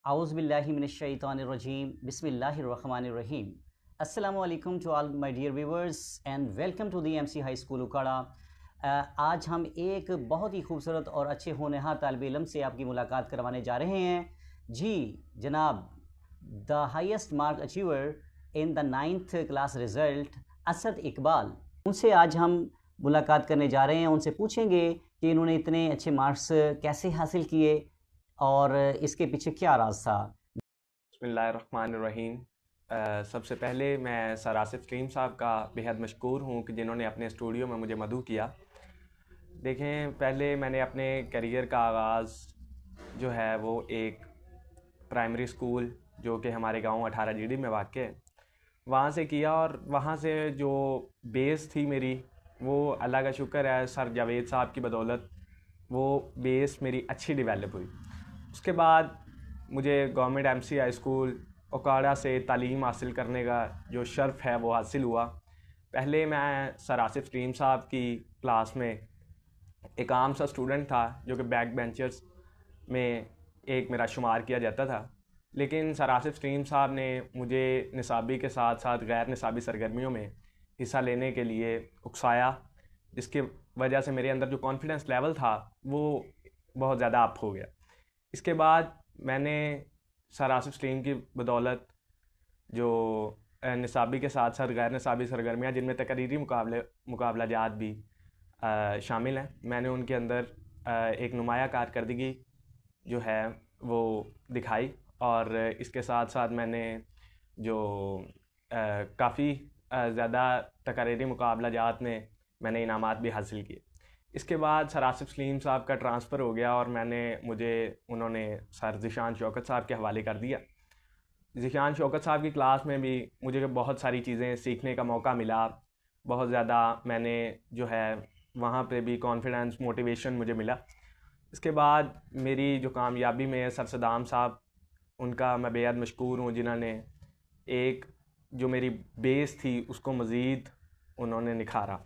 Auzubillahi minash-shaytanir-rajim. Bismillahir-rahmanir-rahim. Assalamu alaikum to all my dear viewers and welcome to the MC High School उकाड़ा। आज हम एक बहुत ही खूबसूरत और अच्छे होनहार तालिब इल्म से आपकी मुलाकात करवाने जा रहे हैं। जी जनाब, the highest mark achiever in the 9th class result Asad Iqbal, उनसे आज हम मुलाकात करने जा रहे हैं। उनसे पूछेंगे कि इन्होंने इतने अच्छे मार्क्स कैसे हासिल किए और इसके पीछे क्या राज था। बिस्मिल्लाहिर्रहमानिर्रहीम। सबसे पहले मैं सर आसिफ सलीम साहब का बेहद मशकूर हूँ कि जिन्होंने अपने स्टूडियो में मुझे मदऊ किया। देखें, पहले मैंने अपने करियर का आगाज़ जो है वो एक प्राइमरी स्कूल जो कि हमारे गांव 18 जीडी में वाक़ है, वहाँ से किया और वहाँ से जो बेस थी मेरी, वो अल्लाह का शुक्र है सर जावेद साहब की बदौलत वो बेस मेरी अच्छी डेवलप हुई। उसके बाद मुझे गवर्नमेंट MC हाई स्कूल उकाड़ा से तालीम हासिल करने का जो शर्फ है वो हासिल हुआ। पहले मैं सर आसिफ सलीम साहब की क्लास में एक आम सा स्टूडेंट था जो कि बैक बेंचर्स में एक मेरा शुमार किया जाता था, लेकिन सर आसिफ सलीम साहब ने मुझे निसाबी के साथ साथ गैर निसाबी सरगर्मियों में हिस्सा लेने के लिए उकसाया, जिसकी वजह से मेरे अंदर जो कॉन्फिडेंस लेवल था वो बहुत ज़्यादा अप हो गया। इसके बाद मैंने सर आसिफ सलीम की बदौलत जो निसाबी के साथ साथ गैर निसाबी सरगर्मियाँ जिनमें तकरीरी मुकाबला जात भी शामिल हैं, मैंने उनके अंदर एक नुमाया कारकर्दगी जो है वो दिखाई। और इसके साथ साथ मैंने जो काफ़ी ज़्यादा तकरीरी मुकाबला जात में मैंने इनामात भी हासिल किए। इसके बाद सर आसिफ सलीम साहब का ट्रांसफ़र हो गया और मुझे उन्होंने सर ज़ीशान शौकत साहब के हवाले कर दिया। ज़ीशान शौकत साहब की क्लास में भी मुझे बहुत सारी चीज़ें सीखने का मौका मिला। बहुत ज़्यादा मैंने जो है वहाँ पे भी कॉन्फिडेंस मोटिवेशन मुझे मिला। इसके बाद मेरी जो कामयाबी में सर सदाम साहब, उनका मैं बेहद मशकूर हूँ, जिन्होंने एक जो मेरी बेस थी उसको मज़ीद उन्होंने निखारा।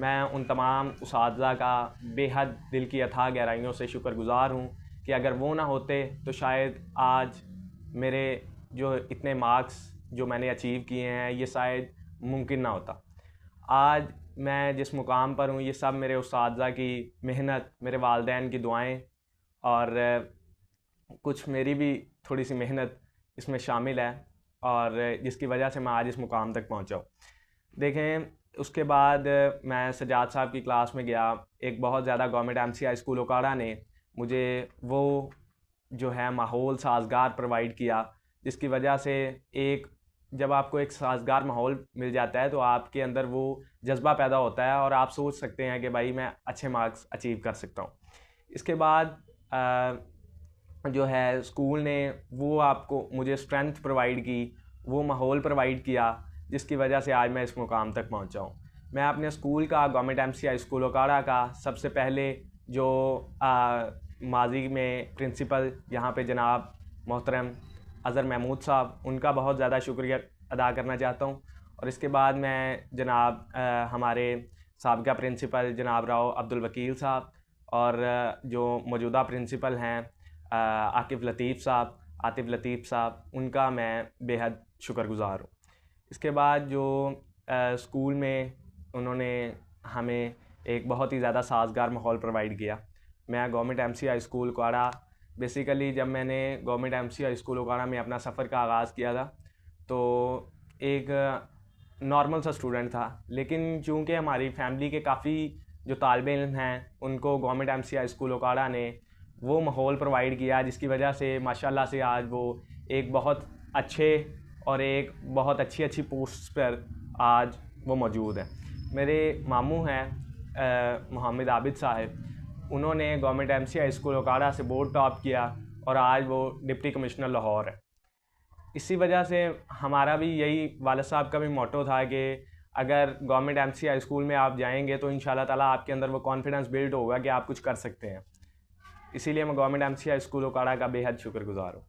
मैं उन तमाम उस्ताज़ा का बेहद दिल की अथाह गहराइयों से शुक्रगुज़ार हूँ कि अगर वो ना होते तो शायद आज मेरे जो इतने मार्क्स जो मैंने अचीव किए हैं ये शायद मुमकिन ना होता। आज मैं जिस मुकाम पर हूँ ये सब मेरे उस्ताज़ा की मेहनत, मेरे वालिदैन की दुआएं और कुछ मेरी भी थोड़ी सी मेहनत इसमें शामिल है, और जिसकी वजह से मैं आज इस मुकाम तक पहुँचा हूँ। देखें, उसके बाद मैं सजाद साहब की क्लास में गया। एक बहुत ज़्यादा गवर्नमेंट MC हाई स्कूल उकाड़ा ने मुझे वो जो है माहौल साजगार प्रोवाइड किया, जिसकी वजह से जब आपको एक साजगार माहौल मिल जाता है तो आपके अंदर वो जज्बा पैदा होता है और आप सोच सकते हैं कि भाई मैं अच्छे मार्क्स अचीव कर सकता हूँ। इसके बाद जो है स्कूल ने वो मुझे स्ट्रेंथ प्रोवाइड की, वो माहौल प्रोवाइड किया, जिसकी वजह से आज मैं इस मुकाम तक पहुंचा हूं। मैं अपने स्कूल का गवर्नमेंट MC हाई स्कूल उकाड़ा का सबसे पहले जो माजी में प्रिंसिपल यहाँ पे जनाब मोहतरम अज़हर महमूद साहब, उनका बहुत ज़्यादा शुक्रिया अदा करना चाहता हूँ। और इसके बाद मैं जनाब हमारे साबिक़ा प्रिंसिपल जनाब राव अब्दुल वकील साहब और जो मौजूदा प्रिंसिपल हैं आतिफ़ लतीफ़ साहब, उनका मैं बेहद शुक्रगुज़ार हूँ। इसके बाद जो स्कूल में उन्होंने हमें एक बहुत ही ज़्यादा साजगार माहौल प्रोवाइड किया। मैं गवर्नमेंट MC हाई स्कूल उकाड़ा, बेसिकली जब मैंने गवर्नमेंट MC हाई स्कूल उकाड़ा में अपना सफ़र का आगाज़ किया था तो एक नॉर्मल सा स्टूडेंट था, लेकिन चूँकि हमारी फैमिली के काफ़ी जो तालिब इल्म हैं उनको गवर्नमेंट MC हाई स्कूल उकाड़ा ने वो माहौल प्रोवाइड किया, जिसकी वजह से माशाल्लाह से आज वो एक बहुत अच्छे और एक बहुत अच्छी पोस्ट पर आज वो मौजूद है। मेरे मामू हैं मोहम्मद आबिद साहब, उन्होंने गवर्नमेंट MC हाई स्कूल उकाड़ा से बोर्ड टॉप किया और आज वो डिप्टी कमिश्नर लाहौर है। इसी वजह से हमारा भी यही, वालिद साहब का भी मोटो था कि अगर गवर्नमेंट MC हाई स्कूल में आप जाएंगे तो इंशाल्लाह ताला आपके अंदर वो कॉन्फिडेंस बिल्ड होगा कि आप कुछ कर सकते हैं। इसीलिए मैं गवर्नमेंट MC हाई स्कूल उकाड़ा का बेहद शुक्रगुज़ार हूँ।